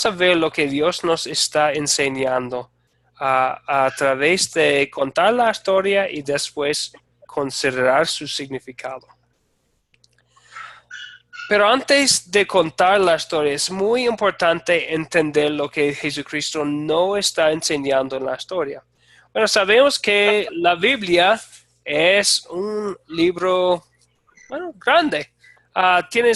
a ver lo que Dios nos está enseñando a través de contar la historia y después considerar su significado. Pero antes de contar la historia, es muy importante entender lo que Jesucristo no está enseñando en la historia. Bueno, sabemos que la Biblia es un libro, bueno, grande. Tiene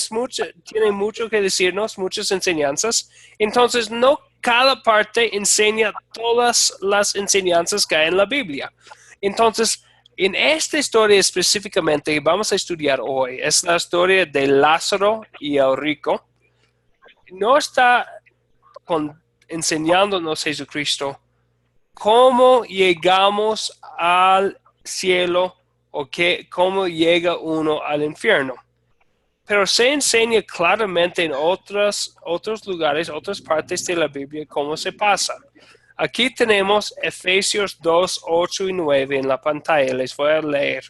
mucho que decirnos, muchas enseñanzas. Entonces, no cada parte enseña todas las enseñanzas que hay en la Biblia. Entonces, en esta historia específicamente que vamos a estudiar hoy, es la historia de Lázaro y el rico. No está enseñándonos Jesucristo cómo llegamos al cielo o cómo llega uno al infierno. Pero se enseña claramente en otros lugares, otras partes de la Biblia, cómo se pasa. Aquí tenemos Efesios 2, 8 y 9 en la pantalla. Les voy a leer.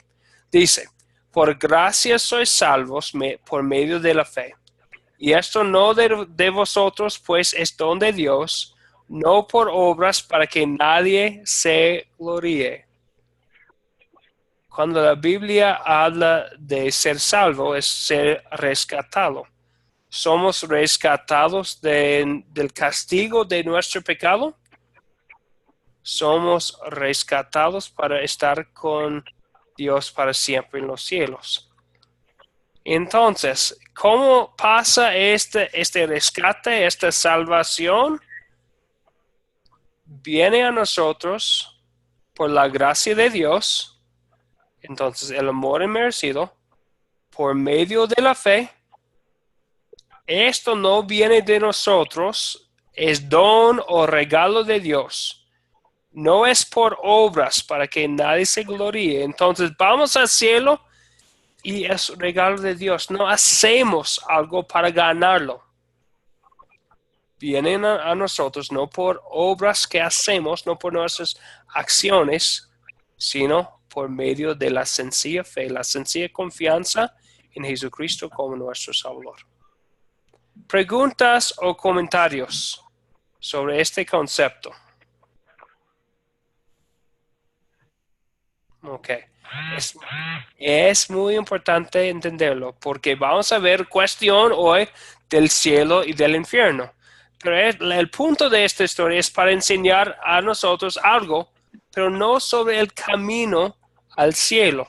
Dice, por gracia sois salvos por medio de la fe. Y esto no de vosotros, pues es don de Dios, no por obras para que nadie se gloríe. Cuando la Biblia habla de ser salvo, es ser rescatado. ¿Somos rescatados del castigo de nuestro pecado? Somos rescatados para estar con Dios para siempre en los cielos. Entonces, ¿cómo pasa este rescate, esta salvación? Viene a nosotros por la gracia de Dios. Entonces, el amor inmerecido por medio de la fe. Esto no viene de nosotros, es don o regalo de Dios. No es por obras para que nadie se gloríe. Entonces vamos al cielo y es regalo de Dios. No hacemos algo para ganarlo. Vienen a nosotros no por obras que hacemos, no por nuestras acciones, sino por medio de la sencilla fe, la sencilla confianza en Jesucristo como nuestro Salvador. ¿Preguntas o comentarios sobre este concepto? Ok. Es muy importante entenderlo porque vamos a ver cuestión hoy del cielo y del infierno. Pero el punto de esta historia es para enseñar a nosotros algo, pero no sobre el camino al cielo.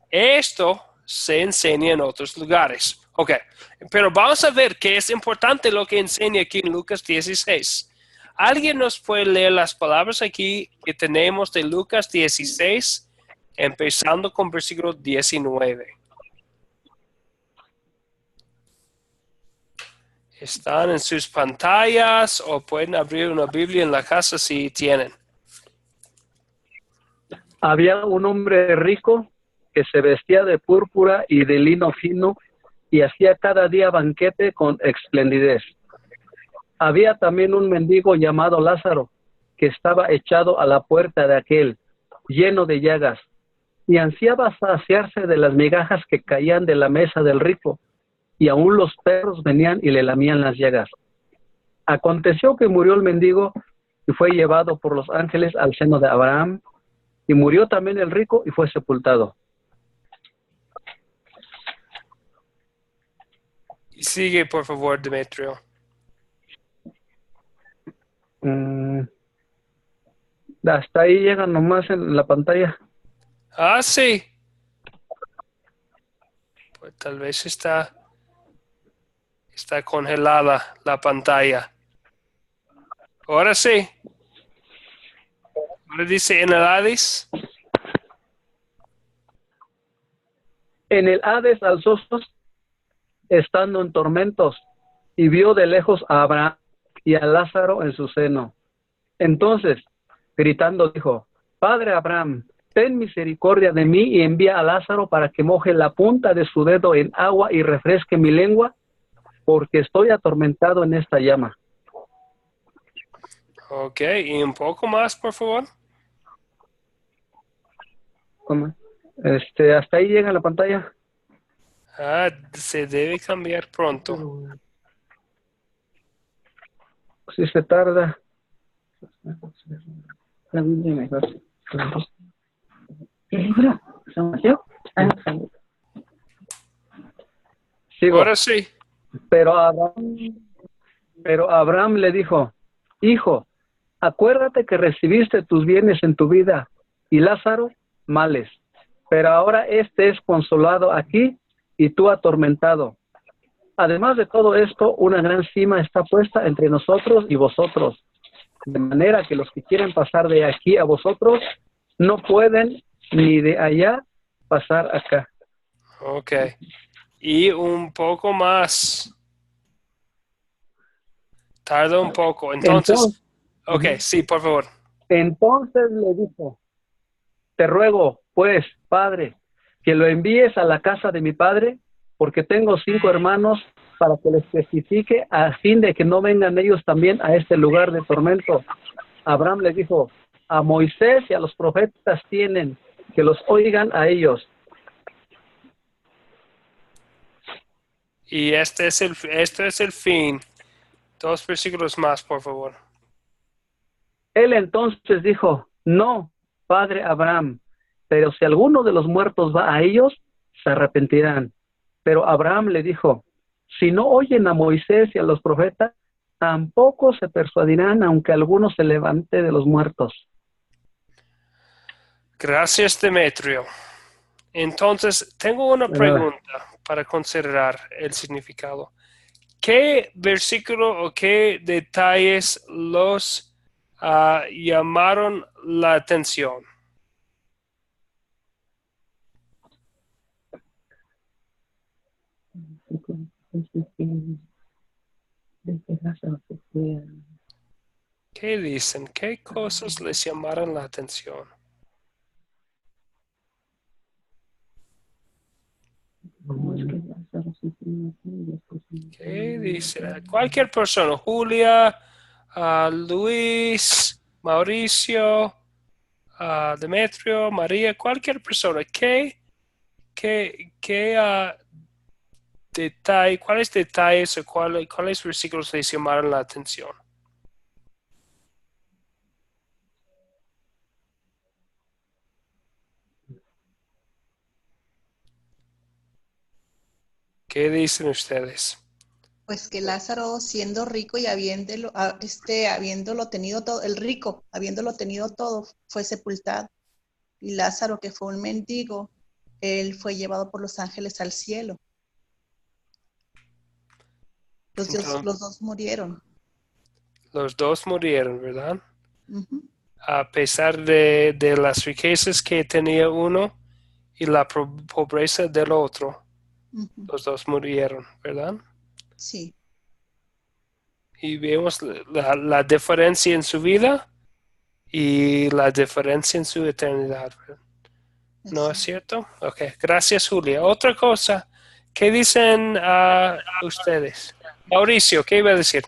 Esto se enseña en otros lugares. Ok, pero vamos a ver que es importante lo que enseña aquí en Lucas 16. ¿Alguien nos puede leer las palabras aquí que tenemos de Lucas 16, empezando con versículo 19? Están en sus pantallas o pueden abrir una Biblia en la casa si tienen. Había un hombre rico que se vestía de púrpura y de lino fino y hacía cada día banquete con esplendidez. Había también un mendigo llamado Lázaro, que estaba echado a la puerta de aquel, lleno de llagas, y ansiaba saciarse de las migajas que caían de la mesa del rico, y aún los perros venían y le lamían las llagas. Aconteció que murió el mendigo y fue llevado por los ángeles al seno de Abraham, y murió también el rico y fue sepultado. Sigue, por favor, Demetrio. Hasta ahí llegan nomás en la pantalla. Ah, sí. Pues tal vez está congelada la pantalla. Ahora sí. Ahora dice en el Hades. En el Hades alzó sus estando en tormentos, y vio de lejos a Abraham y a Lázaro en su seno. Entonces, gritando, dijo: Padre Abraham, ten misericordia de mí y envía a Lázaro para que moje la punta de su dedo en agua y refresque mi lengua, porque estoy atormentado en esta llama. Ok, y un poco más, por favor. ¿Cómo? Hasta ahí llega la pantalla. Ah, se debe cambiar pronto. sí se tarda. ¿El libro? ¿San Mateo? Sigo. Ahora sí. Pero Abraham le dijo, hijo, acuérdate que recibiste tus bienes en tu vida y Lázaro males. Pero ahora este es consolado aquí y tú atormentado. Además de todo esto, una gran cima está puesta entre nosotros y vosotros, de manera que los que quieren pasar de aquí a vosotros no pueden ni de allá pasar acá. Ok. Y un poco más. Tarda un poco. Entonces, ok, sí, por favor. Entonces le dijo, te ruego, pues, padre, que lo envíes a la casa de mi padre, porque tengo 5 hermanos, para que les testifique, a fin de que no vengan ellos también a este lugar de tormento. Abraham le dijo, a Moisés y a los profetas tienen, que los oigan a ellos. Y este es el fin. 2 versículos más, por favor. Él entonces dijo, no, padre Abraham, pero si alguno de los muertos va a ellos, se arrepentirán. Pero Abraham le dijo, si no oyen a Moisés y a los profetas, tampoco se persuadirán, aunque alguno se levante de los muertos. Gracias, Demetrio. Entonces, tengo una pregunta para considerar el significado. ¿Qué versículo o qué detalles los llamaron la atención? ¿Qué dicen? ¿Qué cosas les llamaron la atención? ¿Qué dicen? Cualquier persona, Julia, Luis, Mauricio, Demetrio, María, cualquier persona. ¿Cuáles detalles o cuáles versículos les llamaron la atención? ¿Qué dicen ustedes? Pues que Lázaro, siendo rico y habiéndolo tenido todo, el rico, habiéndolo tenido todo, fue sepultado. Y Lázaro, que fue un mendigo, él fue llevado por los ángeles al cielo. Los dos murieron. Los dos murieron, ¿verdad? Uh-huh. A pesar de las riquezas que tenía uno y la pobreza del otro. Uh-huh. Los dos murieron, ¿verdad? Sí. Y vemos la diferencia en su vida y la diferencia en su eternidad. ¿No es cierto? Ok, gracias, Julia. Otra cosa, ¿qué dicen ustedes? Mauricio, ¿qué iba a decir?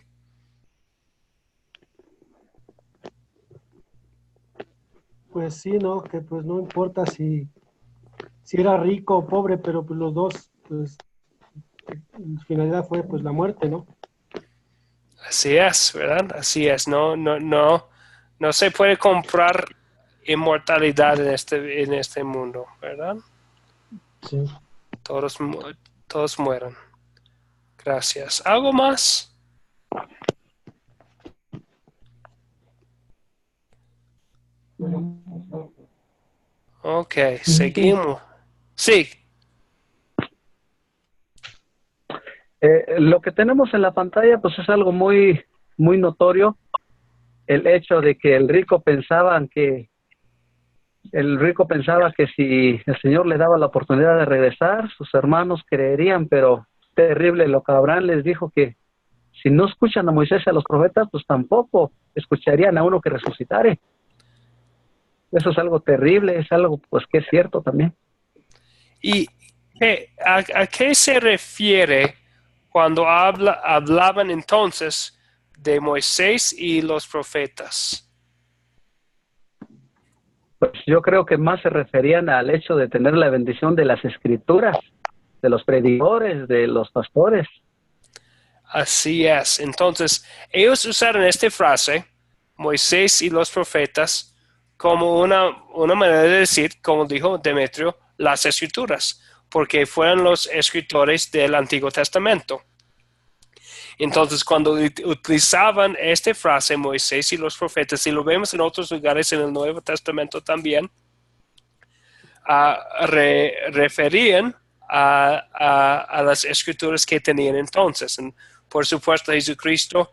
Pues sí, ¿no? Que pues no importa si era rico o pobre, pero pues los dos, pues en finalidad fue pues la muerte, ¿no? Así es, ¿verdad? Así es. No se puede comprar inmortalidad en este mundo, ¿verdad? Sí. Todos mueren. Gracias. ¿Algo más? Ok, seguimos. Sí. Lo que tenemos en la pantalla pues es algo muy, muy notorio, el hecho de que el rico pensaba que si el Señor le daba la oportunidad de regresar, sus hermanos creerían, pero terrible lo que Abraham les dijo, que si no escuchan a Moisés y a los profetas, pues tampoco escucharían a uno que resucitare. Eso es algo terrible, es algo pues que es cierto también. ¿Y a qué se refiere cuando hablaban entonces de Moisés y los profetas? Pues yo creo que más se referían al hecho de tener la bendición de las escrituras, de los predicadores, de los pastores. Así es. Entonces, ellos usaron esta frase, Moisés y los profetas, como una manera de decir, como dijo Demetrio, las escrituras, porque fueron los escritores del Antiguo Testamento. Entonces, cuando utilizaban esta frase, Moisés y los profetas, y lo vemos en otros lugares en el Nuevo Testamento también, referían a las escrituras que tenían entonces. Por supuesto, Jesucristo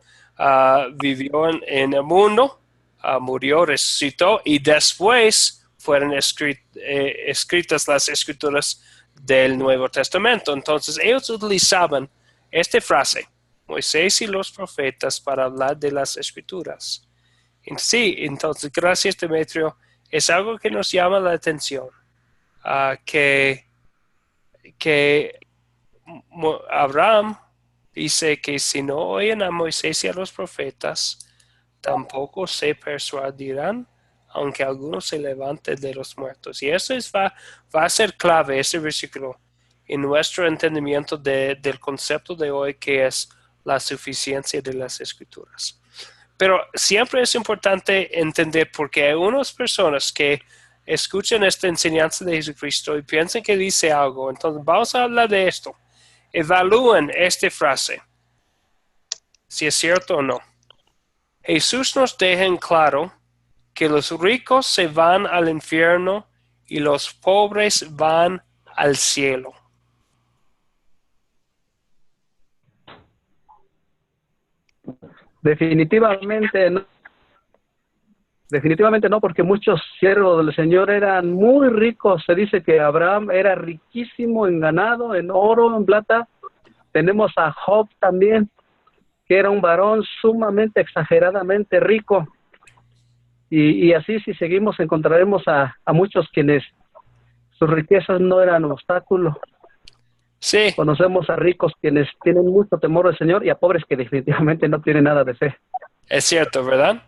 vivió en el mundo, murió, resucitó, y después fueron escritas las escrituras del Nuevo Testamento. Entonces, ellos utilizaban esta frase, Moisés y los profetas, para hablar de las escrituras. Sí, entonces, gracias, Demetrio. Es algo que nos llama la atención, que Abraham dice que si no oyen a Moisés y a los profetas, tampoco se persuadirán, aunque algunos se levanten de los muertos. Y eso va a ser clave, ese versículo, en nuestro entendimiento del concepto de hoy, que es la suficiencia de las escrituras. Pero siempre es importante entender, porque hay unas personas que escuchan esta enseñanza de Jesucristo y piensan que dice algo. Entonces vamos a hablar de esto. Evalúen esta frase, si es cierto o no. Jesús nos deja en claro que los ricos se van al infierno y los pobres van al cielo. Definitivamente no. Definitivamente no, porque muchos siervos del Señor eran muy ricos. Se dice que Abraham era riquísimo en ganado, en oro, en plata. Tenemos a Job también, que era un varón sumamente, exageradamente rico. Y así, si seguimos, encontraremos a muchos quienes sus riquezas no eran obstáculo. Sí. Conocemos a ricos quienes tienen mucho temor del Señor y a pobres que definitivamente no tienen nada de fe. Es cierto, ¿verdad?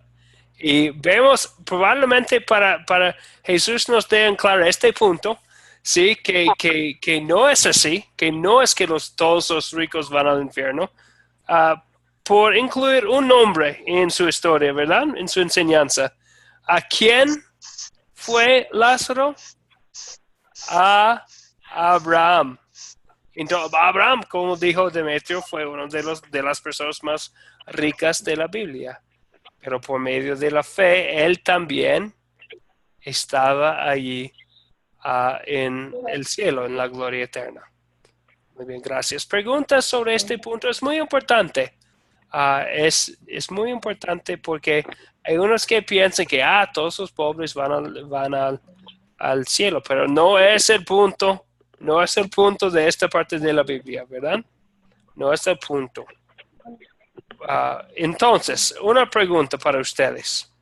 Y vemos, probablemente para Jesús nos deja en claro este punto, sí, que no es así, que no es que todos los ricos van al infierno, por incluir un nombre en su historia, ¿verdad? En su enseñanza. ¿A quién fue Lázaro? A Abraham. Entonces, Abraham, como dijo Demetrio, fue uno de las personas más ricas de la Biblia. Pero por medio de la fe, él también estaba allí en el cielo, en la gloria eterna. Muy bien, gracias. Preguntas sobre este punto es muy importante. Es muy importante porque hay unos que piensan que todos los pobres van al cielo, pero no es el punto. No es el punto de esta parte de la Biblia, ¿verdad? No es el punto. Entonces, una pregunta para ustedes.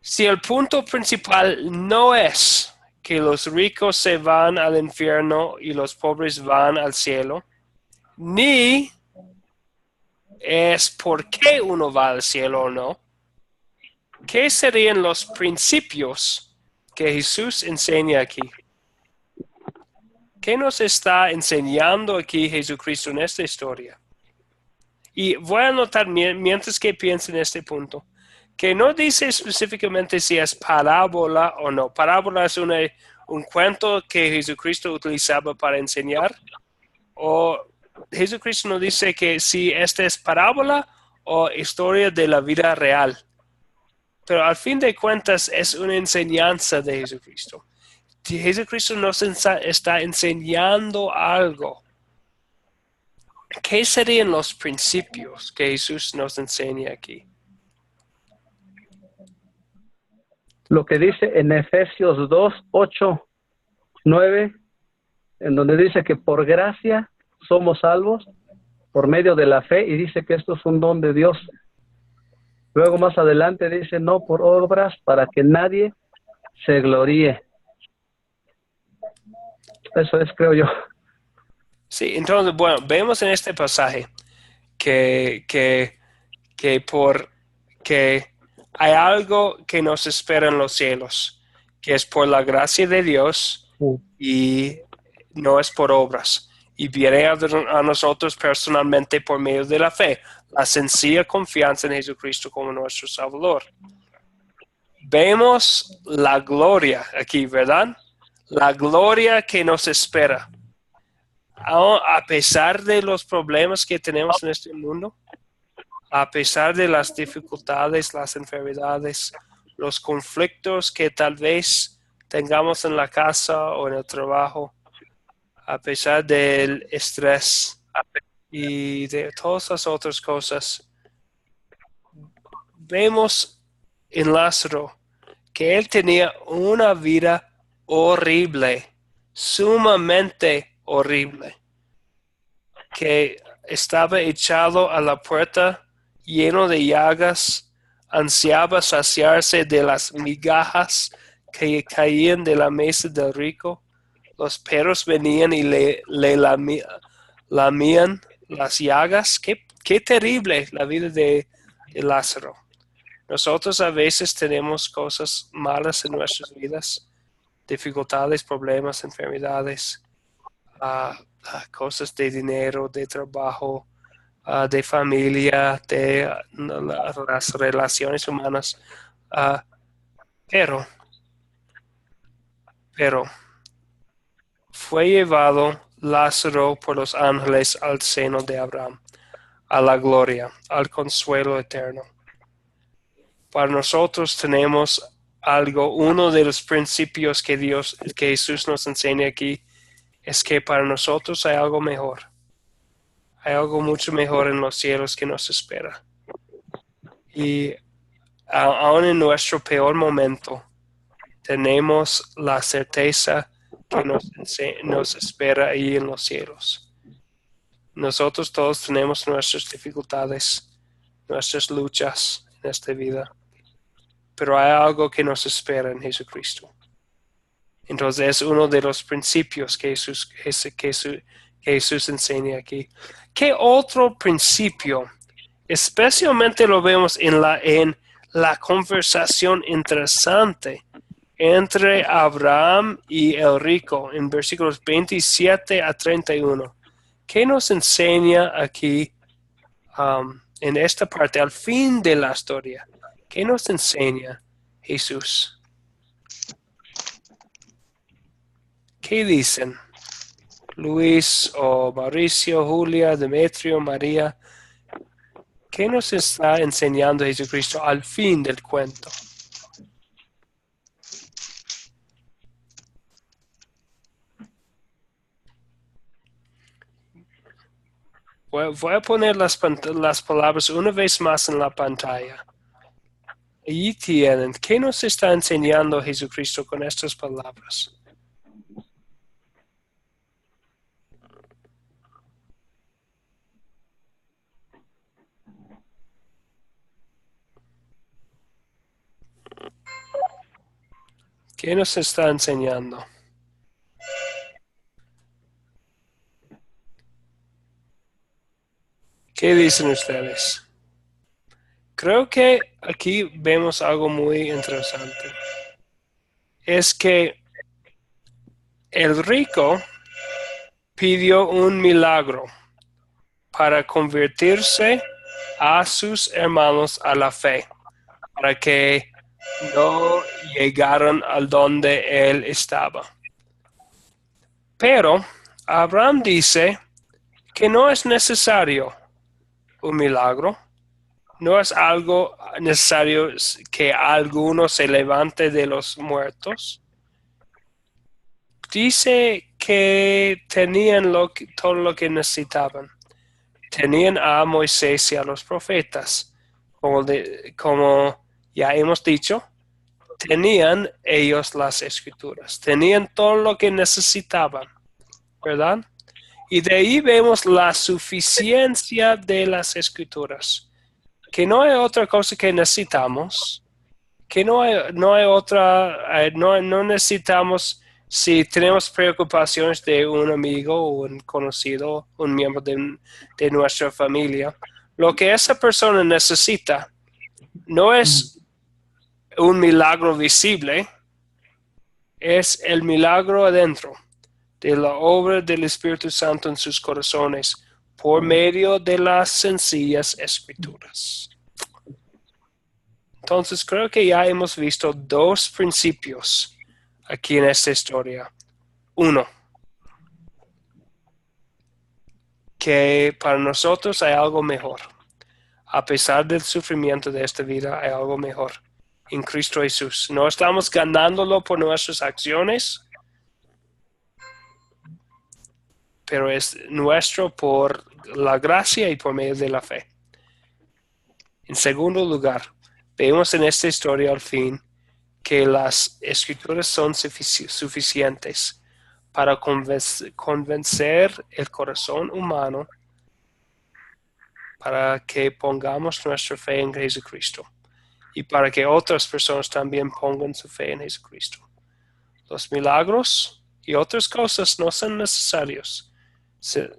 Si el punto principal no es que los ricos se van al infierno y los pobres van al cielo, ni es por qué uno va al cielo o no, ¿qué serían los principios que Jesús enseña aquí? ¿Qué nos está enseñando aquí Jesucristo en esta historia? Y voy a anotar mientras que piensen en este punto, que no dice específicamente si es parábola o no. Parábola es un cuento que Jesucristo utilizaba para enseñar, o Jesucristo nos dice que si esta es parábola o historia de la vida real. Pero al fin de cuentas es una enseñanza de Jesucristo. Jesucristo nos está enseñando algo. ¿Qué serían los principios que Jesús nos enseña aquí? Lo que dice en Efesios 2, 8, 9, en donde dice que por gracia somos salvos por medio de la fe, y dice que esto es un don de Dios. Luego más adelante dice, no por obras, para que nadie se gloríe. Eso es, creo yo. Sí, entonces, bueno, vemos en este pasaje que hay algo que nos espera en los cielos, que es por la gracia de Dios y no es por obras. y viene a nosotros personalmente por medio de la fe, la sencilla confianza en Jesucristo como nuestro Salvador. Vemos la gloria aquí, ¿verdad? La gloria que nos espera. A pesar de los problemas que tenemos en este mundo, a pesar de las dificultades, las enfermedades, los conflictos que tal vez tengamos en la casa o en el trabajo, a pesar del estrés y de todas las otras cosas, vemos en Lázaro que él tenía una vida horrible, sumamente horrible, que estaba echado a la puerta lleno de llagas, ansiaba saciarse de las migajas que caían de la mesa del rico. Los perros venían y le lamían las llagas. Qué terrible la vida de Lázaro. Nosotros a veces tenemos cosas malas en nuestras vidas, dificultades, problemas, enfermedades, cosas de dinero, de trabajo, de familia, de las relaciones humanas. Pero fue llevado Lázaro por los ángeles al seno de Abraham, a la gloria, al consuelo eterno. Para nosotros tenemos uno de los principios que Jesús nos enseña aquí, es que para nosotros hay algo mejor. Hay algo mucho mejor en los cielos que nos espera. Y aún en nuestro peor momento, tenemos la certeza que nos espera ahí en los cielos. Nosotros todos tenemos nuestras dificultades, nuestras luchas en esta vida, pero hay algo que nos espera en Jesucristo. Entonces es uno de los principios que Jesús enseña aquí. ¿Qué otro principio? Especialmente lo vemos en la conversación interesante entre Abraham y el rico en versículos 27 a 31. ¿Qué nos enseña aquí en esta parte, al fin de la historia? ¿Qué nos enseña Jesús? ¿Qué dicen? Luis o Mauricio, Julia, Demetrio, María. ¿Qué nos está enseñando Jesucristo al fin del cuento? Voy a poner las palabras una vez más en la pantalla. Allí tienen. ¿Qué nos está enseñando Jesucristo con estas palabras? ¿Qué nos está enseñando? ¿Qué dicen ustedes? Creo que aquí vemos algo muy interesante. Es que el rico pidió un milagro para convertirse a sus hermanos a la fe, para que no llegaran al donde él estaba. Pero Abraham dice que no es necesario un milagro, no es algo necesario que alguno se levante de los muertos. Dice que tenían todo lo que necesitaban. Tenían a Moisés y a los profetas, como ya hemos dicho, tenían ellos las escrituras, tenían todo lo que necesitaban, ¿verdad? Y de ahí vemos la suficiencia de las escrituras, que no hay otra cosa que necesitamos, que no necesitamos si tenemos preocupaciones de un amigo o un conocido, un miembro de nuestra familia. Lo que esa persona necesita no es un milagro visible, es el milagro adentro. de la obra del Espíritu Santo en sus corazones por medio de las sencillas escrituras. Entonces creo que ya hemos visto dos principios aquí en esta historia. Uno, que para nosotros hay algo mejor. A pesar del sufrimiento de esta vida, hay algo mejor en Cristo Jesús. No estamos ganándolo por nuestras acciones, pero es nuestro por la gracia y por medio de la fe. En segundo lugar, vemos en esta historia al fin que las escrituras son suficientes para convencer el corazón humano para que pongamos nuestra fe en Jesucristo y para que otras personas también pongan su fe en Jesucristo. Los milagros y otras cosas no son necesarios.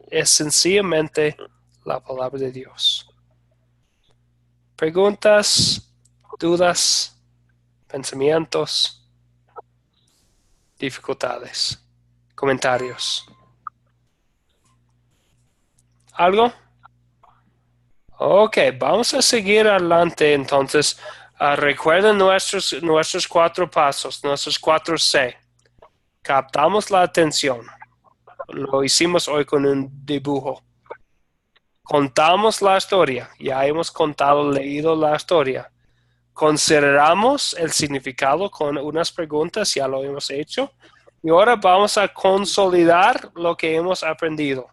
Es sencillamente la palabra de Dios. Preguntas, dudas, pensamientos, dificultades, comentarios. ¿Algo? Ok, vamos a seguir adelante entonces. Recuerden nuestros 4 pasos, nuestros 4C. Captamos la atención. Lo hicimos hoy con un dibujo. Contamos la historia. Ya hemos leído la historia. Consideramos el significado con unas preguntas, ya lo hemos hecho. Y ahora vamos a consolidar lo que hemos aprendido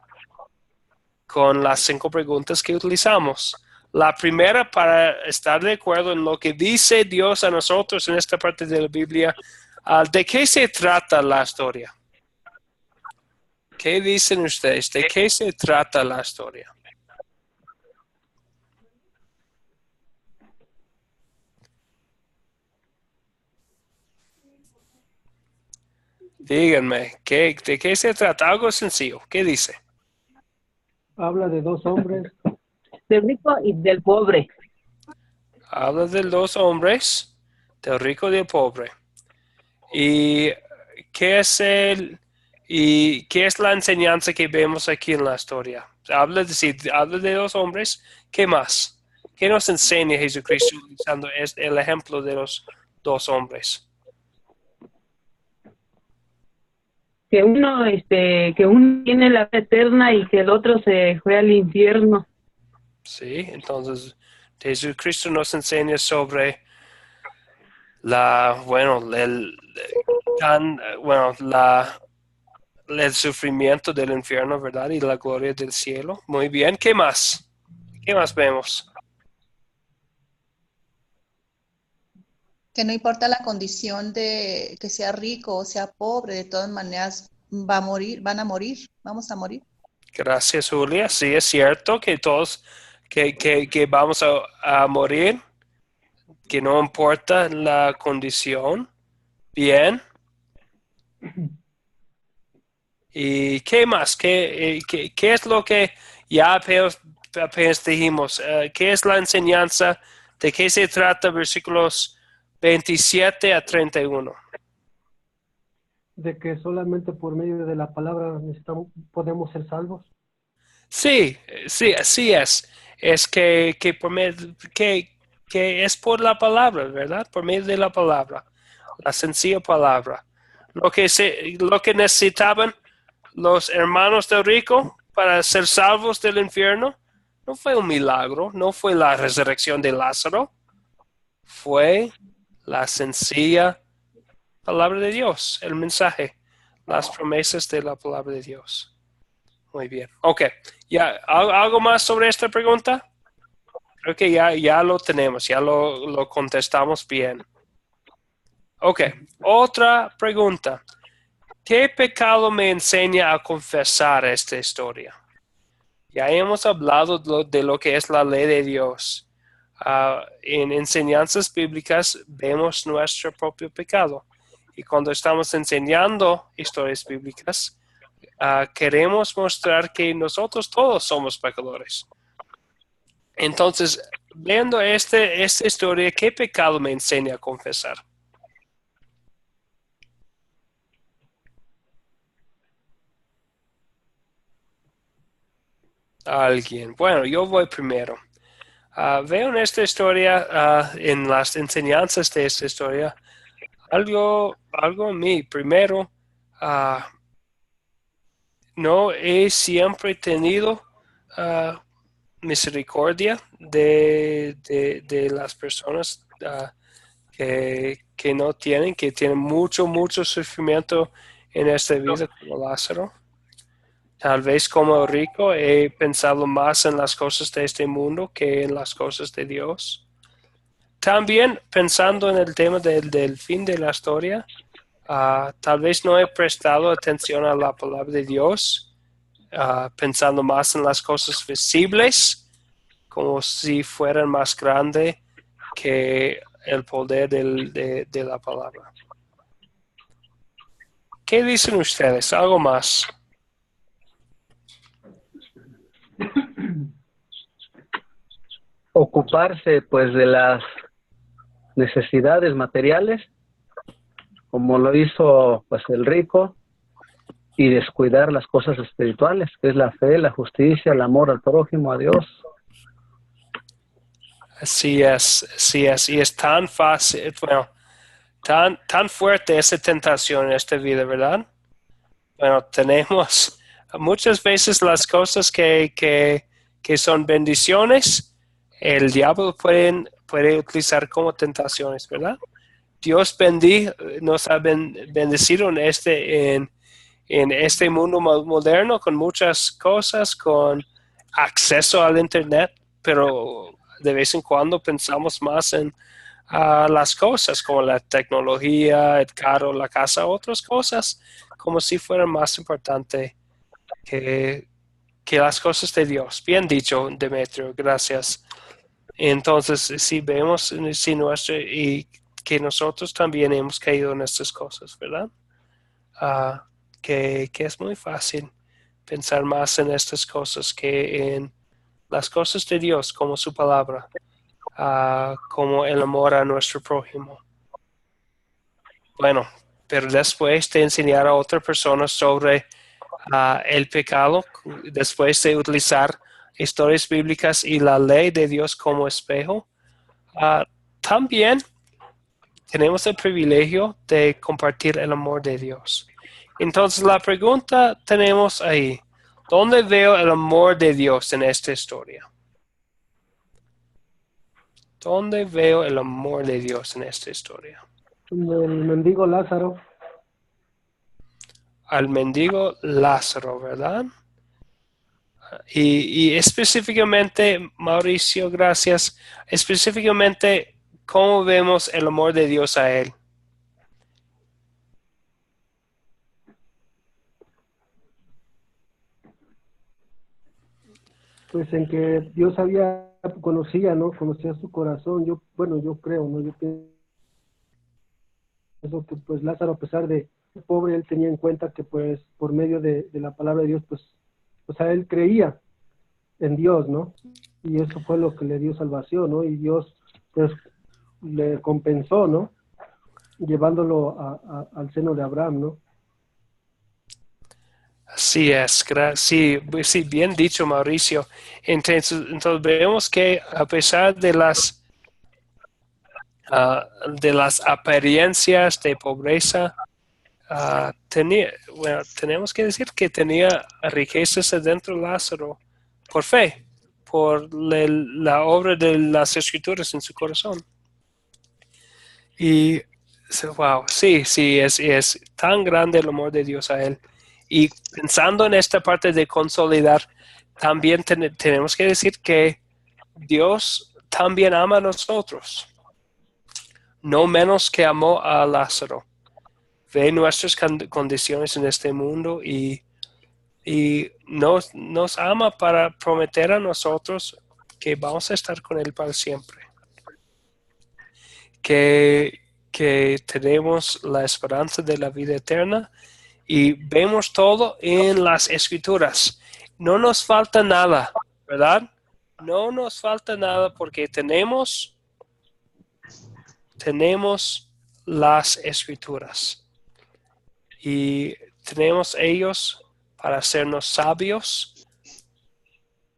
con las 5 preguntas que utilizamos. La primera, para estar de acuerdo en lo que dice Dios a nosotros en esta parte de la Biblia, ¿de qué se trata la historia? ¿Qué dicen ustedes? ¿De qué se trata la historia? Díganme, ¿de qué se trata? Algo sencillo. ¿Qué dice? Habla de 2 hombres. Del rico y del pobre. Habla de 2 hombres, del rico y del pobre. ¿Y qué es la enseñanza que vemos aquí en la historia? Habla de 2 hombres. ¿Qué más? ¿Qué nos enseña Jesucristo utilizando el ejemplo de los 2 hombres? Que uno tiene la vida eterna y que el otro se fue al infierno. Sí, entonces Jesucristo nos enseña sobre el sufrimiento del infierno, ¿verdad? Y la gloria del cielo. Muy bien, ¿qué más? ¿Qué más vemos? Que no importa la condición de que sea rico o sea pobre, de todas maneras vamos a morir. Gracias, Julia. Sí, es cierto que todos que vamos a morir, que no importa la condición. Bien. ¿Y qué más? ¿Qué es lo que ya apenas dijimos? ¿Qué es la enseñanza? ¿De qué se trata? Versículos 27 a 31. De que solamente por medio de la palabra podemos ser salvos. Sí, así es. Es que es por la palabra, ¿verdad? Por medio de la palabra. La sencilla palabra. Lo que necesitaban los hermanos del rico para ser salvos del infierno no fue un milagro, no fue la resurrección de Lázaro, fue la sencilla palabra de Dios, el mensaje, las promesas de la palabra de Dios. Muy bien. Ok. ¿Ya algo más sobre esta pregunta? Creo que ya lo tenemos, ya lo contestamos bien. Ok. Otra pregunta. ¿Qué pecado me enseña a confesar esta historia? Ya hemos hablado de lo que es la ley de Dios. En enseñanzas bíblicas vemos nuestro propio pecado. Y cuando estamos enseñando historias bíblicas, queremos mostrar que nosotros todos somos pecadores. Entonces, viendo esta historia, ¿qué pecado me enseña a confesar? a alguien. Bueno, yo voy primero. Veo en esta historia, en las enseñanzas de esta historia, algo en mí. Primero, no he siempre tenido misericordia de las personas que no tienen, que tienen mucho sufrimiento en esta vida, como Lázaro. Tal vez como rico he pensado más en las cosas de este mundo que en las cosas de Dios. También pensando en el tema del fin de la historia, tal vez no he prestado atención a la palabra de Dios, pensando más en las cosas visibles, como si fueran más grandes que el poder de la palabra. ¿Qué dicen ustedes? ¿Algo más? Ocuparse pues de las necesidades materiales, como lo hizo pues el rico, y descuidar las cosas espirituales, que es la fe, la justicia, el amor al prójimo, a Dios. Así es, y es tan fácil, bueno, tan fuerte esa tentación en esta vida, ¿verdad? Bueno, tenemos muchas veces las cosas que son bendiciones, el diablo puede utilizar como tentaciones, ¿verdad? Dios nos ha bendecido en este mundo moderno con muchas cosas, con acceso al Internet, pero de vez en cuando pensamos más en las cosas como la tecnología, el carro, la casa, otras cosas, como si fueran más importantes que, que las cosas de Dios. Bien dicho, Demetrio, gracias. Entonces, si vemos y que nosotros también hemos caído en estas cosas, ¿verdad? Que es muy fácil pensar más en estas cosas que en las cosas de Dios, como su palabra, como el amor a nuestro prójimo. Bueno, pero después de enseñar a otra persona sobre el pecado, después de utilizar historias bíblicas y la ley de Dios como espejo, también tenemos el privilegio de compartir el amor de Dios. Entonces la pregunta tenemos ahí, ¿dónde veo el amor de Dios en esta historia? ¿Dónde veo el amor de Dios en esta historia? El mendigo Lázaro. Al mendigo Lázaro, ¿verdad? Y específicamente, Mauricio, gracias, específicamente, ¿cómo vemos el amor de Dios a él? Pues en que Dios conocía, ¿no? Conocía su corazón. Yo creo, ¿no? Yo pienso que pues Lázaro, a pesar de ser pobre, él tenía en cuenta que pues por medio de la palabra de Dios, pues, o sea, él creía en Dios, ¿no? Y eso fue lo que le dio salvación, ¿no? Y Dios, pues, le compensó, ¿no? Llevándolo al seno de Abraham, ¿no? Así es, sí, bien dicho, Mauricio. Entonces vemos que a pesar de las apariencias de pobreza, tenemos que decir que tenía riquezas adentro Lázaro por fe, por la obra de las escrituras en su corazón. Y, wow, sí, es tan grande el amor de Dios a él. Y pensando en esta parte de consolidar, también tenemos que decir que Dios también ama a nosotros, no menos que amó a Lázaro. Ve nuestras condiciones en este mundo y nos ama para prometer a nosotros que vamos a estar con Él para siempre. Que tenemos la esperanza de la vida eterna y vemos todo en las Escrituras. No nos falta nada, ¿verdad? No nos falta nada porque tenemos las Escrituras y tenemos ellos para hacernos sabios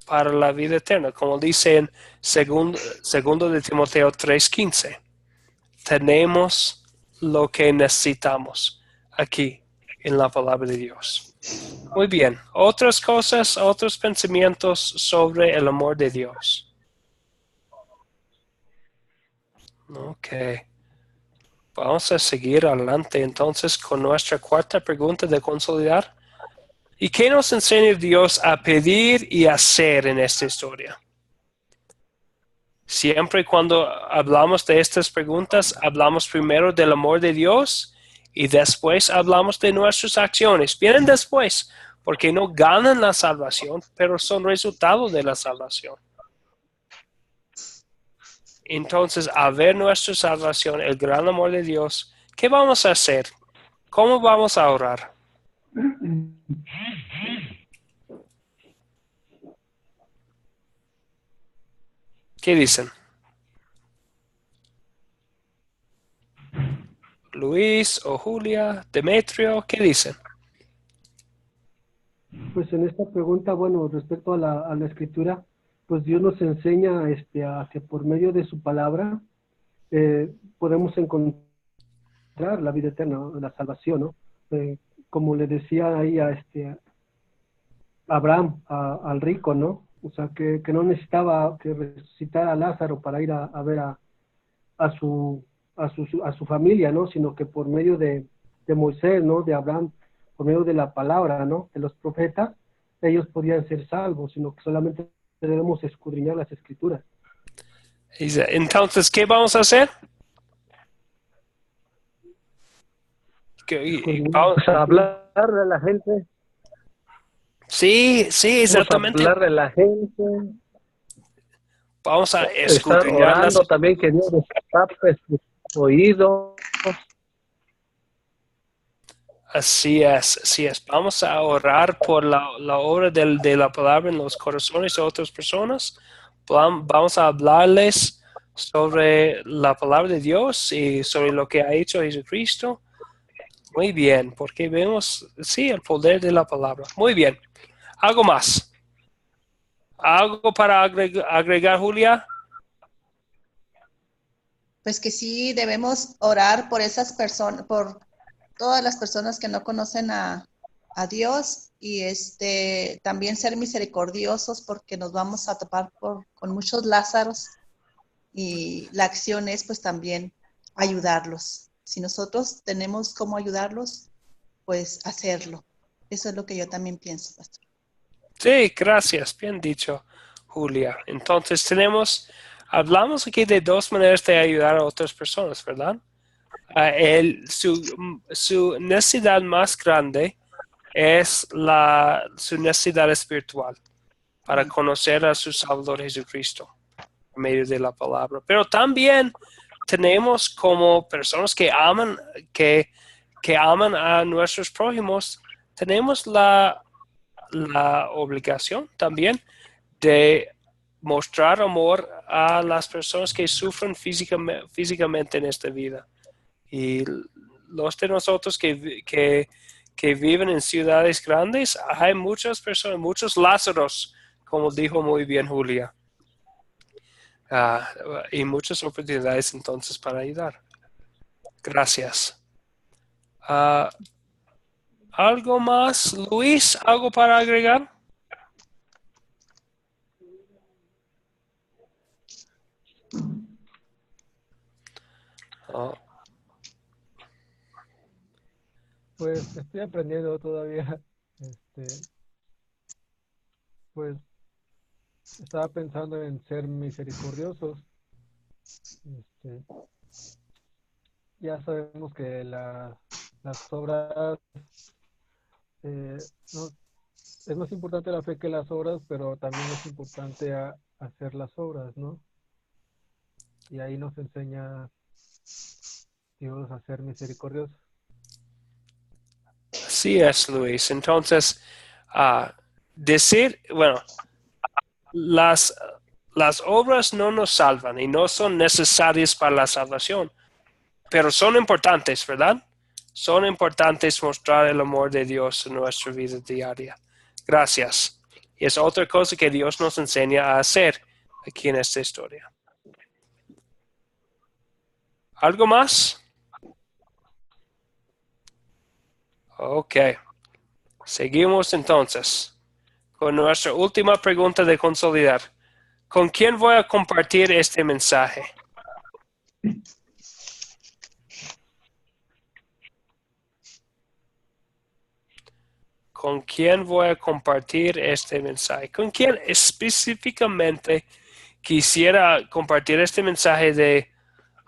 para la vida eterna, como dice en segundo de Timoteo 3:15. Tenemos lo que necesitamos aquí en la palabra de Dios. Muy bien. Otras cosas, otros pensamientos sobre el amor de Dios. Ok. Vamos a seguir adelante entonces con nuestra cuarta pregunta de consolidar. ¿Y qué nos enseña Dios a pedir y hacer en esta historia? Siempre cuando hablamos de estas preguntas, hablamos primero del amor de Dios y después hablamos de nuestras acciones. Vienen después, porque no ganan la salvación, pero son resultado de la salvación. Entonces, al ver nuestra salvación, el gran amor de Dios, ¿qué vamos a hacer? ¿Cómo vamos a orar? ¿Qué dicen? Luis o Julia, Demetrio, ¿qué dicen? Pues en esta pregunta, bueno, respecto a la escritura, pues Dios nos enseña a que por medio de su palabra podemos encontrar la vida eterna, la salvación, ¿no? Como le decía ahí a Abraham, al rico, ¿no? O sea, que no necesitaba que resucitara a Lázaro para ir a ver a su familia, ¿no? Sino que por medio de Moisés, ¿no? De Abraham, por medio de la palabra, ¿no? De los profetas, ellos podían ser salvos, sino que solamente debemos escudriñar las escrituras. Entonces, ¿qué vamos a hacer? Vamos a hablar de la gente. Sí, exactamente. Vamos a hablar de la gente. Vamos a Estar escudriñar orando también, que Dios tape sus oídos. Así es. Vamos a orar por la obra de la palabra en los corazones de otras personas. Vamos a hablarles sobre la palabra de Dios y sobre lo que ha hecho Jesucristo. Muy bien, porque vemos, sí, el poder de la palabra. Muy bien. ¿Algo más? ¿Algo para agregar, Julia? Pues que sí debemos orar por esas personas, por todas las personas que no conocen a Dios y también ser misericordiosos porque nos vamos a topar con muchos Lázaros y la acción es pues también ayudarlos. Si nosotros tenemos cómo ayudarlos, pues hacerlo. Eso es lo que yo también pienso, pastor. Sí, gracias. Bien dicho, Julia. Entonces hablamos aquí de dos maneras de ayudar a otras personas, ¿verdad? Su necesidad más grande es su necesidad espiritual para conocer a su Salvador Jesucristo por medio de la palabra. Pero también tenemos como personas que aman a nuestros prójimos, tenemos la obligación también de mostrar amor a las personas que sufren físicamente en esta vida. Y los de nosotros que viven en ciudades grandes, hay muchas personas, muchos Lázaros, como dijo muy bien Julia. Y muchas oportunidades entonces para ayudar. Gracias. ¿Algo más, Luis? ¿Algo para agregar? Pues estoy aprendiendo todavía. Pues estaba pensando en ser misericordiosos. Ya sabemos que las obras, no, es más importante la fe que las obras, pero también es importante hacer las obras, ¿no? Y ahí nos enseña Dios a ser misericordiosos. Así es, Luis. Entonces, las obras no nos salvan y no son necesarias para la salvación, pero son importantes, ¿verdad? Son importantes mostrar el amor de Dios en nuestra vida diaria. Gracias. Y es otra cosa que Dios nos enseña a hacer aquí en esta historia. ¿Algo más? Ok. Seguimos entonces con nuestra última pregunta de consolidar. ¿Con quién voy a compartir este mensaje? ¿Con quién voy a compartir este mensaje? ¿Con quién específicamente quisiera compartir este mensaje de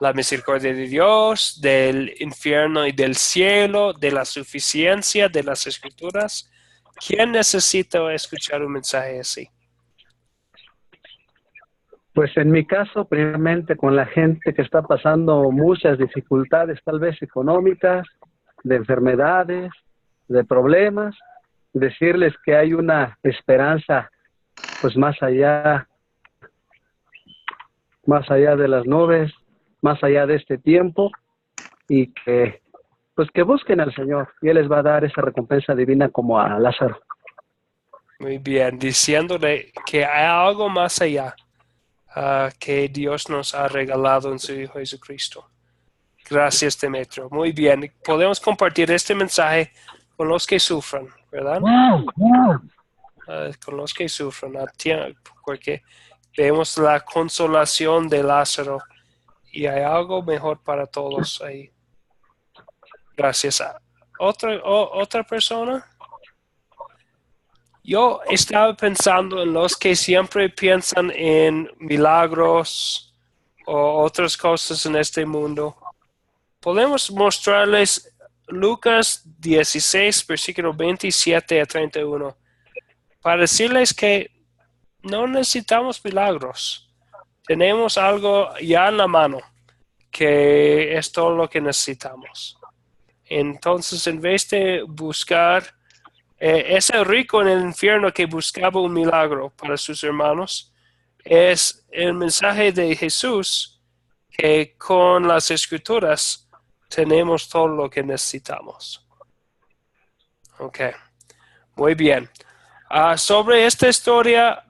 la misericordia de Dios, del infierno y del cielo, de la suficiencia de las Escrituras? ¿Quién necesita escuchar un mensaje así? Pues en mi caso, primeramente con la gente que está pasando muchas dificultades, tal vez económicas, de enfermedades, de problemas, decirles que hay una esperanza, pues más allá de las nubes, más allá de este tiempo, y que pues que busquen al Señor y Él les va a dar esa recompensa divina como a Lázaro. Muy bien, diciéndole que hay algo más allá que Dios nos ha regalado en su Hijo Jesucristo. Gracias, Demetrio. Muy bien, podemos compartir este mensaje con los que sufran, ¿verdad? Con los que sufran, porque vemos la consolación de Lázaro y hay algo mejor para todos ahí. Gracias. ¿Otra persona? Yo estaba pensando en los que siempre piensan en milagros o otras cosas en este mundo. Podemos mostrarles Lucas 16, versículo 27 a 31, para decirles que no necesitamos milagros. Tenemos algo ya en la mano, que es todo lo que necesitamos. Entonces, en vez de buscar, ese rico en el infierno que buscaba un milagro para sus hermanos, es el mensaje de Jesús que con las Escrituras tenemos todo lo que necesitamos. Ok, muy bien. Sobre esta historia,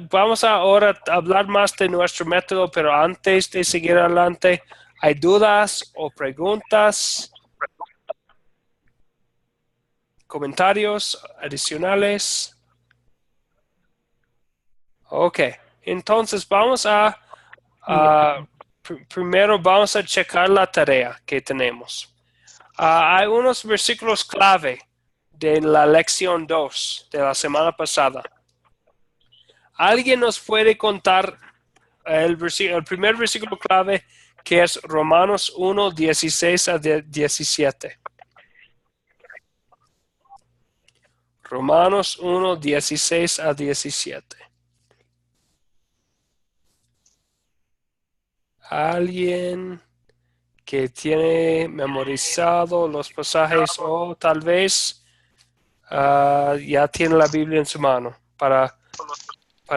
vamos ahora a hablar más de nuestro método, pero antes de seguir adelante, ¿hay dudas o preguntas? ¿Comentarios adicionales? Ok, entonces vamos primero vamos a checar la tarea que tenemos. Hay unos versículos clave de la lección 2 de la semana pasada. ¿Alguien nos puede contar el primer versículo clave, que es Romanos 1, 16 a 17? Romanos 1, 16 a 17. ¿Alguien que tiene memorizado los pasajes o tal vez ya tiene la Biblia en su mano para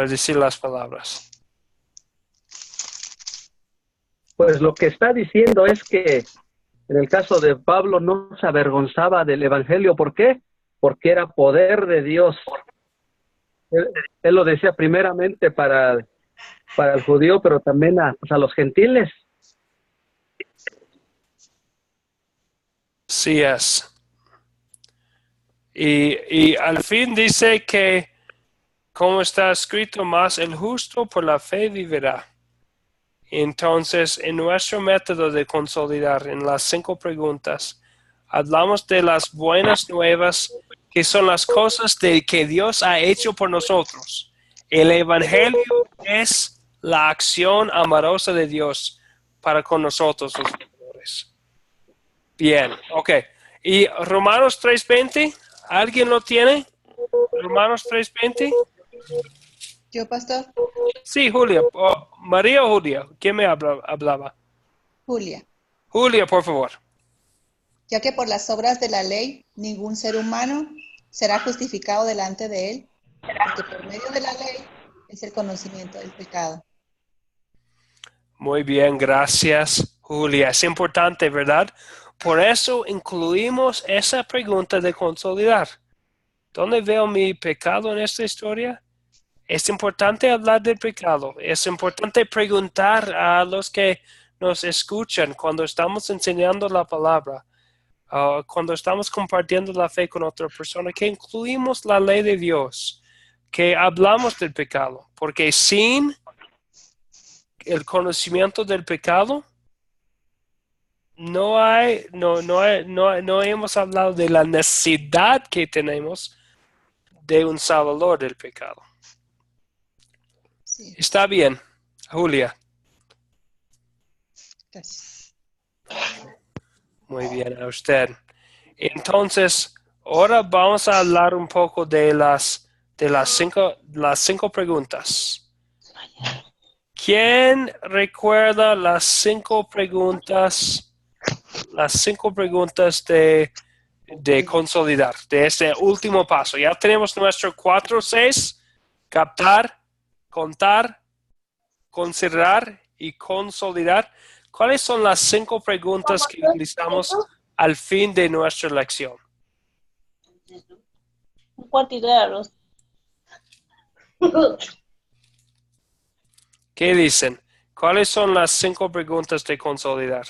decir las palabras? Pues lo que está diciendo es que en el caso de Pablo no se avergonzaba del Evangelio. ¿Por qué? Porque era poder de Dios. Él lo decía primeramente para el judío, pero también a los gentiles. Sí es. Y al fin dice que, como está escrito, más el justo por la fe vivirá. Entonces, en nuestro método de consolidar, en las 5 preguntas, hablamos de las buenas nuevas, que son las cosas que Dios ha hecho por nosotros. El Evangelio es la acción amorosa de Dios para con nosotros, los pecadores. Bien, ok. ¿Y Romanos 3:20? ¿Alguien lo tiene? Romanos 3:20. ¿Yo, pastor? Sí, Julia. ¿María o Julia? ¿Quién me hablaba? Julia. Julia, por favor. Ya que por las obras de la ley ningún ser humano será justificado delante de él, porque por medio de la ley es el conocimiento del pecado. Muy bien, gracias, Julia. Es importante, ¿verdad? Por eso incluimos esa pregunta de consolidar. ¿Dónde veo mi pecado en esta historia? Es importante hablar del pecado. Es importante preguntar a los que nos escuchan cuando estamos enseñando la palabra, cuando estamos compartiendo la fe con otra persona, que incluimos la ley de Dios, que hablamos del pecado, porque sin el conocimiento del pecado, no hemos hablado de la necesidad que tenemos de un salvador del pecado. Sí, Está bien, Julia. gracias. Muy bien, a usted. Entonces, ahora vamos a hablar un poco de las cinco preguntas. ¿Quién recuerda las cinco preguntas de consolidar, de este último paso? Ya tenemos nuestro 4-6, captar, contar, considerar y consolidar. ¿Cuáles son las 5 preguntas que utilizamos al fin de nuestra lección? Un cuartito de arroz. ¿Qué dicen? ¿Cuáles son las 5 preguntas de consolidar?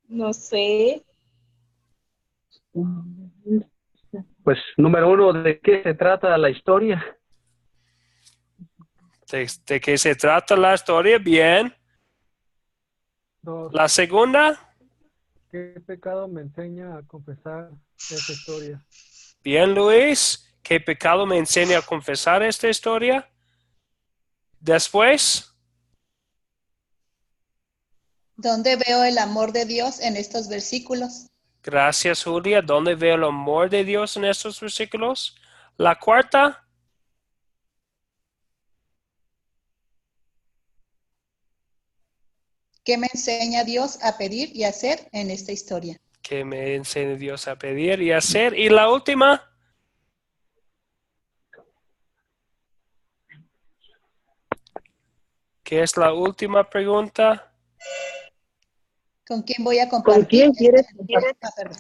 No sé. Pues número 1, ¿de qué se trata la historia? ¿De qué se trata la historia? Bien. 2. La segunda, ¿Qué pecado me enseña a confesar esa historia? bien, Luis. ¿Qué pecado me enseña a confesar esta historia? Después, ¿Dónde veo el amor de Dios en estos versículos? gracias, Julia. ¿Dónde veo el amor de Dios en estos versículos? La cuarta, ¿Qué me enseña Dios a pedir y hacer en esta historia? que me enseñe Dios a pedir y hacer. Y la última, ¿qué es la última pregunta? ¿Con quién voy a compartir? ¿Con quién quieres Ah, perdón.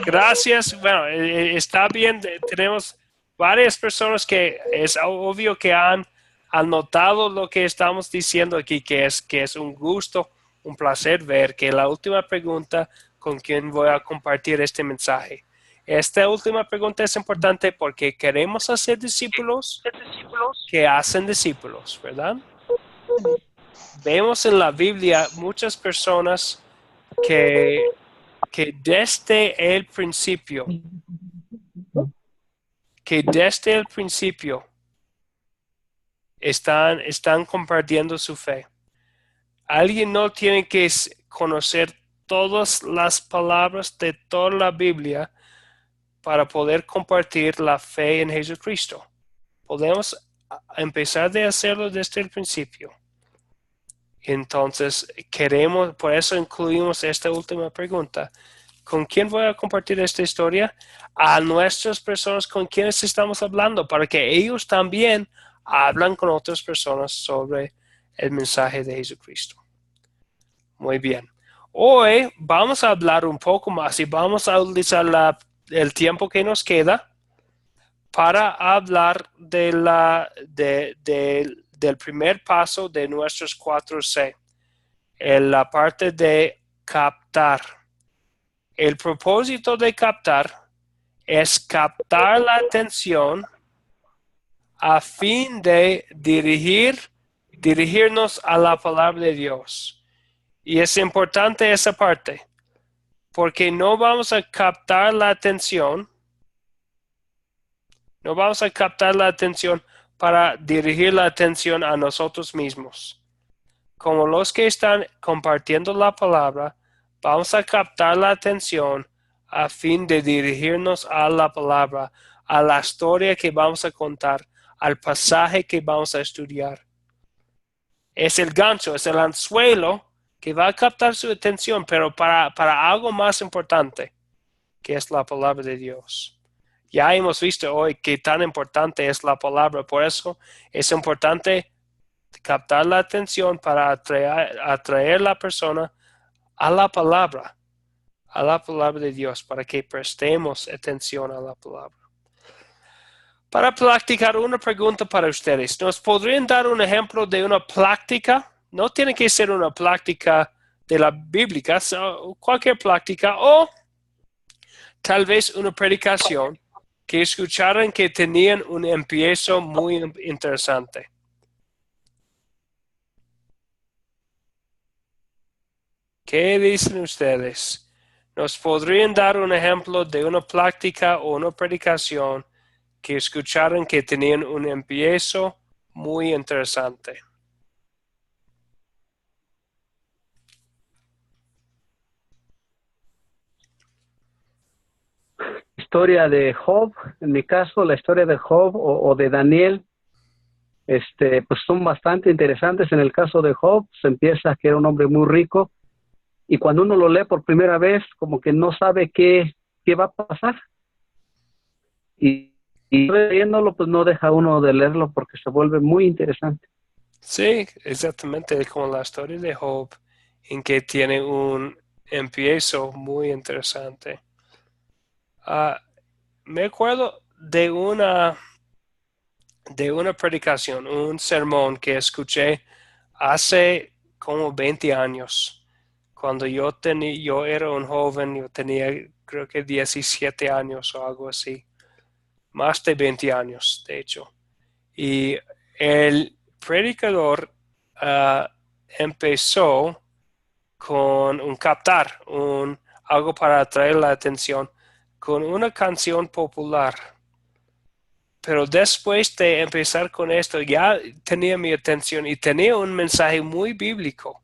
Gracias. Bueno, está bien. Tenemos varias personas que es obvio que han anotado lo que estamos diciendo aquí, que es un gusto, un placer ver que la última pregunta, ¿con quién voy a compartir este mensaje? Esta última pregunta es importante porque queremos hacer discípulos que hacen discípulos, ¿verdad? Vemos en la Biblia muchas personas que desde el principio, están compartiendo su fe. Alguien no tiene que conocer todas las palabras de toda la Biblia para poder compartir la fe en Jesucristo. Podemos empezar de hacerlo desde el principio. Entonces, por eso incluimos esta última pregunta. ¿Con quién voy a compartir esta historia? A nuestras personas con quienes estamos hablando, para que ellos también hablan con otras personas sobre el mensaje de Jesucristo. Muy bien. Hoy vamos a hablar un poco más y vamos a utilizar el tiempo que nos queda para hablar del primer paso de nuestros 4C, en la parte de captar. El propósito de captar es captar la atención a fin de dirigirnos a la palabra de Dios. Y es importante esa parte, porque no vamos a captar la atención para dirigir la atención a nosotros mismos. Como los que están compartiendo la palabra, vamos a captar la atención a fin de dirigirnos a la palabra, a la historia que vamos a contar, al pasaje que vamos a estudiar. Es el gancho, es el anzuelo que va a captar su atención, pero para algo más importante, que es la palabra de Dios. Ya hemos visto hoy qué tan importante es la palabra, por eso es importante captar la atención para atraer a la persona a la palabra, a la palabra de Dios, para que prestemos atención a la palabra. Para practicar, una pregunta para ustedes. ¿Nos podrían dar un ejemplo de una práctica? No tiene que ser una práctica de la bíblica, cualquier práctica, o tal vez una predicación que escucharon que tenían un empiezo muy interesante. ¿Qué dicen ustedes? ¿Nos podrían dar un ejemplo de una práctica o una predicación que escucharon que tenían un empiezo muy interesante? Historia de Job, en mi caso, la historia de Job o de Daniel, pues son bastante interesantes. En el caso de Job, se empieza que era un hombre muy rico, y cuando uno lo lee por primera vez, como que no sabe qué va a pasar. Y leyéndolo, pues no deja uno de leerlo porque se vuelve muy interesante. Sí, exactamente como la historia de Job, en que tiene un empiezo muy interesante. Me acuerdo de una predicación, un sermón que escuché hace como 20 años. Cuando yo era un joven, yo tenía creo que 17 años o algo así. Más de 20 años, de hecho. Y el predicador empezó con un captar, algo para atraer la atención, con una canción popular. Pero después de empezar con esto, ya tenía mi atención y tenía un mensaje muy bíblico.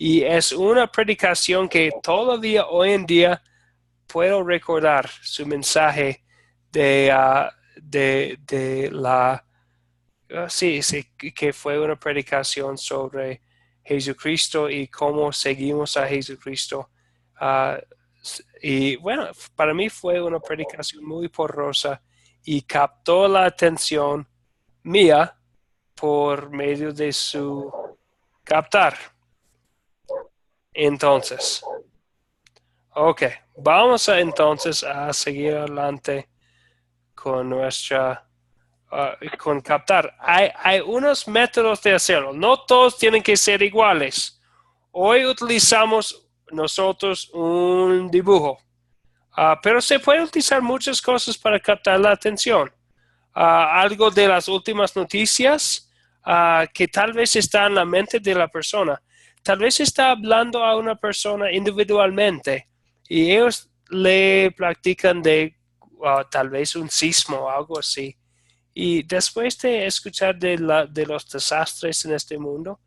Y es una predicación que todavía hoy en día puedo recordar su mensaje de la... sí, que fue una predicación sobre Jesucristo y cómo seguimos a Jesucristo. Y bueno, para mí fue una predicación muy poderosa y captó la atención mía por medio de su captar. Entonces, ok, vamos entonces a seguir adelante con con captar. Hay unos métodos de hacerlo. No todos tienen que ser iguales. Hoy utilizamos nosotros un dibujo, pero se puede utilizar muchas cosas para captar la atención. Algo de las últimas noticias que tal vez está en la mente de la persona. Tal vez está hablando a una persona individualmente y ellos le practican de tal vez un sismo o algo así. Y después de escuchar de los desastres en este mundo,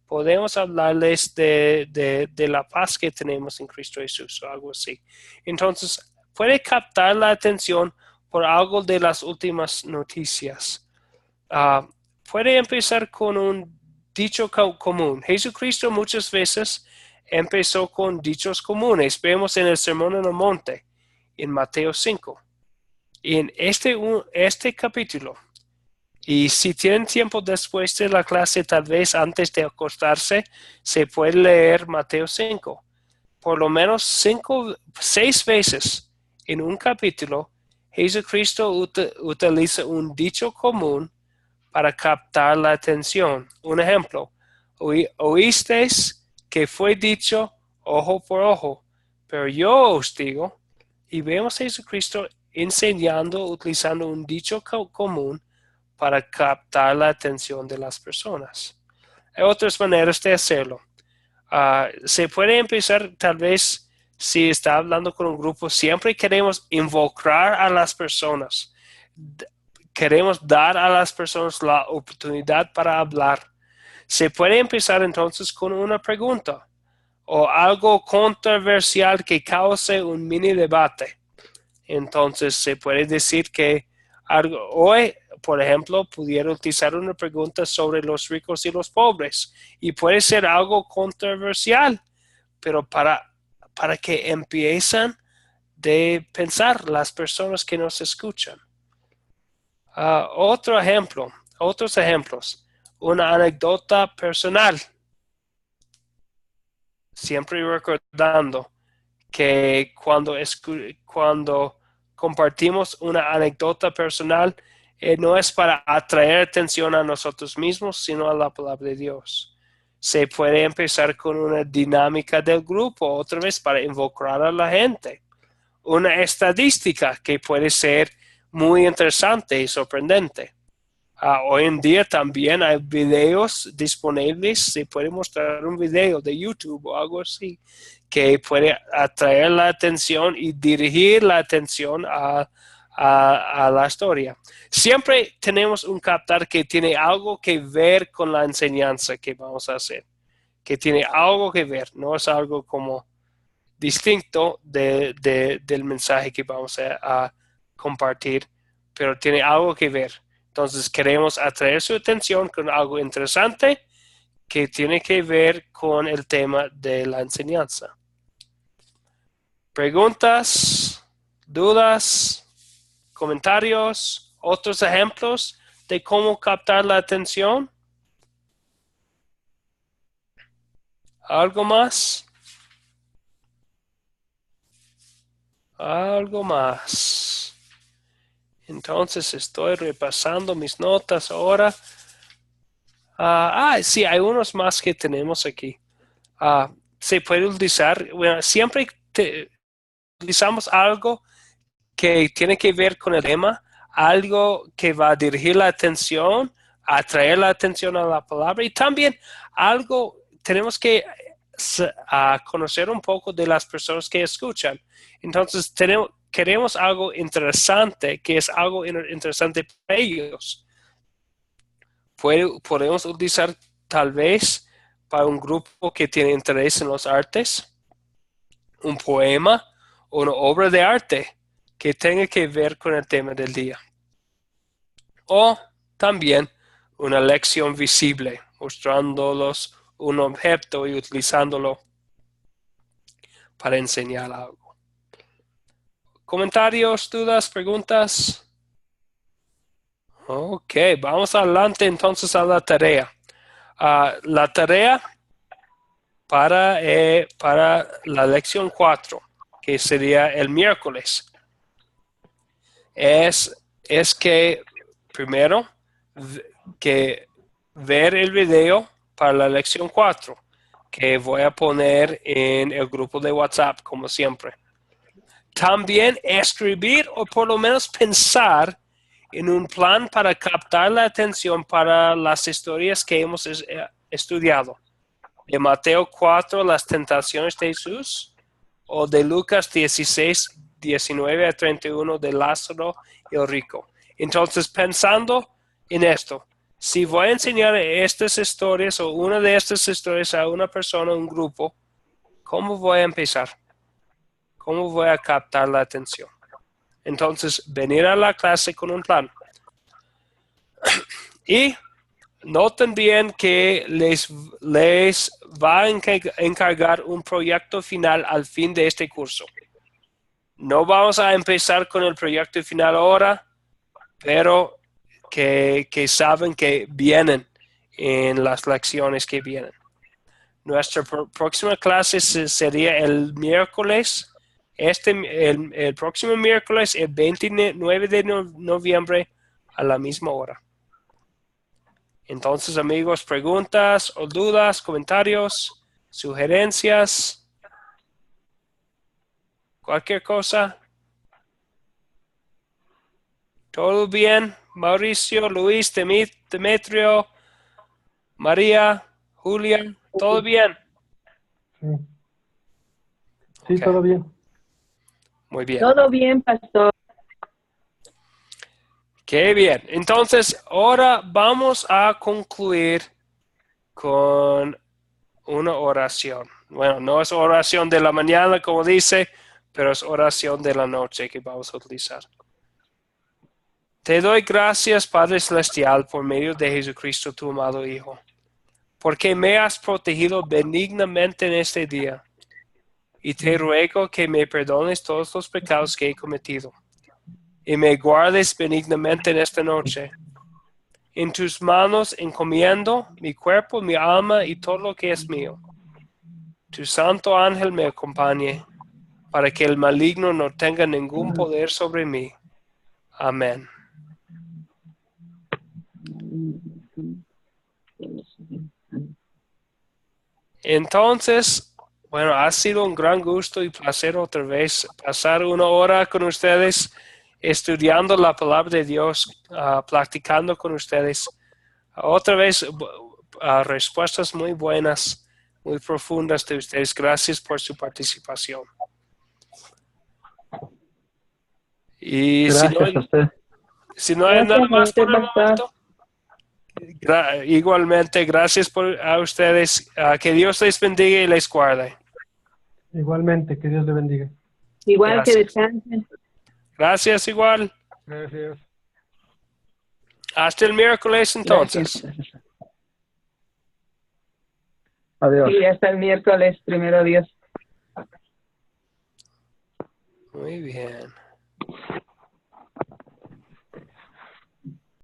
podemos hablarles de la paz que tenemos en Cristo Jesús o algo así. Entonces, puede captar la atención por algo de las últimas noticias. Puede empezar con un dicho común. Jesucristo muchas veces empezó con dichos comunes. Vemos en el Sermón en el Monte, en Mateo 5. En este capítulo, y si tienen tiempo después de la clase, tal vez antes de acostarse, se puede leer Mateo 5. Por lo menos 6 veces en un capítulo, Jesucristo utiliza un dicho común para captar la atención. Un ejemplo, oísteis que fue dicho ojo por ojo, pero yo os digo, y vemos a Jesucristo enseñando, utilizando un dicho común para captar la atención de las personas. Hay otras maneras de hacerlo. Se puede empezar tal vez si está hablando con un grupo, siempre queremos involucrar a las personas. Queremos dar a las personas la oportunidad para hablar. Se puede empezar entonces con una pregunta o algo controversial que cause un mini debate. Entonces se puede decir que hoy, por ejemplo, pudiera utilizar una pregunta sobre los ricos y los pobres y puede ser algo controversial, pero para que empiecen de pensar las personas que nos escuchan. Otros ejemplos, una anécdota personal, siempre recordando que cuando compartimos una anécdota personal, no es para atraer atención a nosotros mismos, sino a la palabra de Dios. Se puede empezar con una dinámica del grupo, otra vez para involucrar a la gente. Una estadística que puede ser muy interesante y sorprendente. Hoy en día también hay videos disponibles, se puede mostrar un video de YouTube o algo así, que puede atraer la atención y dirigir la atención a la historia. Siempre tenemos un captar que tiene algo que ver con la enseñanza que vamos a hacer, que tiene algo que ver, no es algo como distinto del mensaje que vamos a compartir, pero tiene algo que ver. Entonces queremos atraer su atención con algo interesante que tiene que ver con el tema de la enseñanza. ¿Preguntas? ¿Dudas? ¿Comentarios? ¿Otros ejemplos de cómo captar la atención? ¿Algo más? Algo más. Entonces estoy repasando mis notas ahora. Sí, hay unos más que tenemos aquí. Se puede utilizar, bueno, siempre utilizamos algo que tiene que ver con el tema, algo que va a dirigir la atención, atraer la atención a la palabra y también algo, tenemos que conocer un poco de las personas que escuchan. Entonces queremos algo interesante, que es algo interesante para ellos. Podemos utilizar tal vez para un grupo que tiene interés en las artes, un poema o una obra de arte que tenga que ver con el tema del día. O también una lección visible, mostrándolos un objeto y utilizándolo para enseñar algo. ¿Comentarios, dudas, preguntas? Ok, vamos adelante entonces a la tarea. La tarea para la lección 4, que sería el miércoles, es que primero que ver el video para la lección 4, que voy a poner en el grupo de WhatsApp, como siempre. También escribir o por lo menos pensar en un plan para captar la atención para las historias que hemos estudiado. De Mateo 4, las tentaciones de Jesús, o de Lucas 16, 19 a 31, de Lázaro y el rico. Entonces, pensando en esto, si voy a enseñar estas historias o una de estas historias a una persona, un grupo, ¿cómo voy a empezar? ¿Cómo voy a captar la atención? Entonces, venir a la clase con un plan. Y noten bien que les va a encargar un proyecto final al fin de este curso. No vamos a empezar con el proyecto final ahora, pero que saben que vienen en las lecciones que vienen. Nuestra próxima clase sería el miércoles, el próximo miércoles, el 29 de noviembre, a la misma hora. Entonces, amigos, preguntas o dudas, comentarios, sugerencias, cualquier cosa. ¿Todo bien? Mauricio, Luis, Demetrio, María, Julia, ¿todo bien? Sí, sí, Ok. todo bien. Muy bien. Todo bien, pastor. Qué bien. Entonces, ahora vamos a concluir con una oración. Bueno, no es oración de la mañana, como dice, pero es oración de la noche que vamos a utilizar. Te doy gracias, Padre Celestial, por medio de Jesucristo, tu amado Hijo, porque me has protegido benignamente en este día. Y te ruego que me perdones todos los pecados que he cometido y me guardes benignamente en esta noche. En tus manos encomiendo mi cuerpo, mi alma y todo lo que es mío. Tu santo ángel me acompañe para que el maligno no tenga ningún poder sobre mí. Amén. Entonces, bueno, ha sido un gran gusto y placer otra vez pasar una hora con ustedes, estudiando la palabra de Dios, practicando con ustedes. Otra vez, respuestas muy buenas, muy profundas de ustedes. Gracias por su participación. Y Gracias a usted. si no hay nada más por el Pastor. momento, igualmente, gracias a ustedes. Que Dios les bendiga y les guarde. Igualmente, que Dios le bendiga. Igual que Gracias. descansen. Gracias igual. Gracias. Hasta el miércoles entonces. Gracias. Adiós. Y hasta el miércoles, primero Dios. Muy bien.